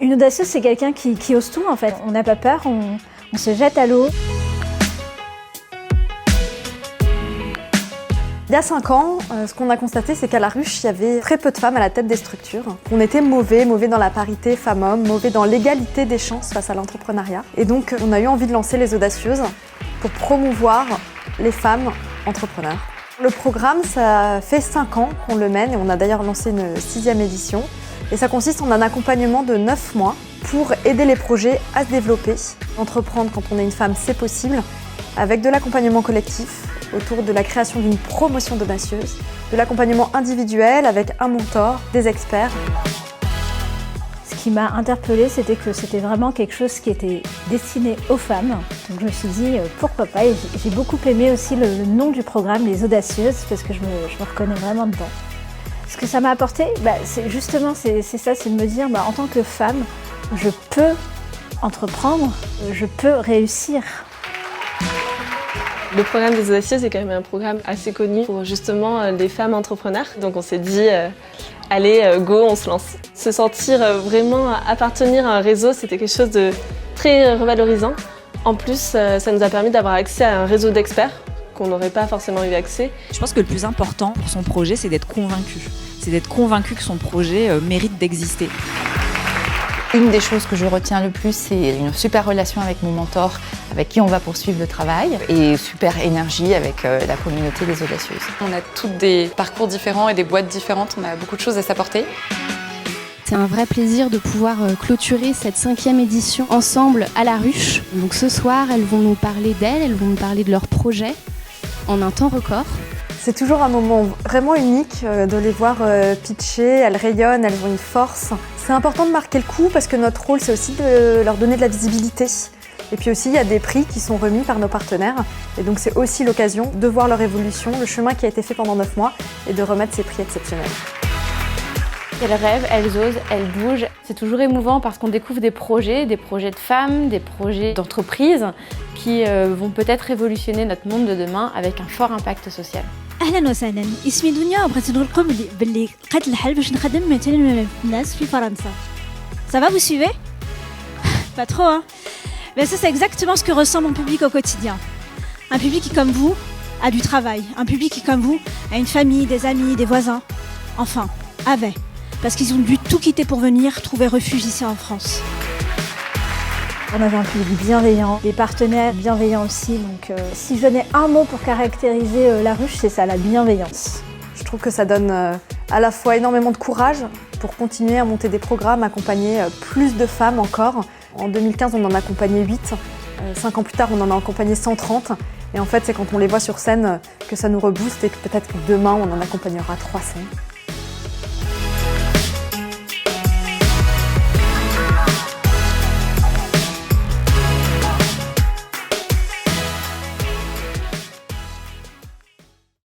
Une audacieuse, c'est quelqu'un qui ose tout en fait. On n'a pas peur, on se jette à l'eau. Il y a 5 ans, ce qu'on a constaté, c'est qu'à La Ruche, il y avait très peu de femmes à la tête des structures. On était mauvais dans la parité femmes-hommes, mauvais dans l'égalité des chances face à l'entrepreneuriat. Et donc, on a eu envie de lancer les Audacieuses pour promouvoir les femmes entrepreneurs. Le programme, ça fait 5 ans qu'on le mène et on a d'ailleurs lancé une 6e édition. Et ça consiste en un accompagnement de 9 mois pour aider les projets à se développer. Entreprendre quand on est une femme, c'est possible, avec de l'accompagnement collectif autour de la création d'une promotion d'audacieuse, de l'accompagnement individuel avec un mentor, des experts. Ce qui m'a interpellée, c'était que c'était vraiment quelque chose qui était destiné aux femmes. Donc je me suis dit, pourquoi pas. Et j'ai beaucoup aimé aussi le nom du programme, les Audacieuses, parce que je me reconnais vraiment dedans. Ce que ça m'a apporté, c'est justement c'est ça, c'est de me dire, en tant que femme, je peux entreprendre, je peux réussir. Le programme des Audacieuses est quand même un programme assez connu pour justement les femmes entrepreneurs. Donc on s'est dit, allez, go, on se lance. Se sentir vraiment appartenir à un réseau, c'était quelque chose de très revalorisant. En plus, ça nous a permis d'avoir accès à un réseau d'experts qu'on n'aurait pas forcément eu accès. Je pense que le plus important pour son projet, c'est d'être convaincu. C'est d'être convaincu que son projet mérite d'exister. Une des choses que je retiens le plus, c'est une super relation avec mon mentor, avec qui on va poursuivre le travail, et super énergie avec la communauté des Audacieuses. On a toutes des parcours différents et des boîtes différentes, on a beaucoup de choses à s'apporter. C'est un vrai plaisir de pouvoir clôturer cette 5e édition ensemble à La Ruche. Donc ce soir, elles vont nous parler d'elles, elles vont nous parler de leurs projets en un temps record. C'est toujours un moment vraiment unique de les voir pitcher, elles rayonnent, elles ont une force. C'est important de marquer le coup parce que notre rôle, c'est aussi de leur donner de la visibilité. Et puis aussi, il y a des prix qui sont remis par nos partenaires. Et donc c'est aussi l'occasion de voir leur évolution, le chemin qui a été fait pendant 9 mois et de remettre ces prix exceptionnels. Elles rêvent, elles osent, elles bougent. C'est toujours émouvant parce qu'on découvre des projets de femmes, des projets d'entreprises qui vont peut-être révolutionner notre monde de demain avec un fort impact social. اهلا وسهلا اسمي دنيا وبغيت نقول لكم باللي قريت الحل باش نخدم مثلا الناس في فرنسا. Ça va, vous suivez? Pas trop, hein? Mais ça, c'est exactement ce que ressent mon public au quotidien. Un public qui, comme vous, a du travail. Un public qui, comme vous, a une famille, des amis, des voisins. Enfin, avait. Parce qu'ils ont dû tout quitter pour venir trouver refuge ici en France. On avait un public bienveillant, des partenaires bienveillants aussi. Donc, si je donnais un mot pour caractériser La Ruche, c'est ça, la bienveillance. Je trouve que ça donne à la fois énormément de courage pour continuer à monter des programmes, accompagner plus de femmes encore. En 2015, on en a accompagné 8. 5 ans plus tard, on en a accompagné 130. Et en fait, c'est quand on les voit sur scène que ça nous rebooste et que peut-être que demain, on en accompagnera 300.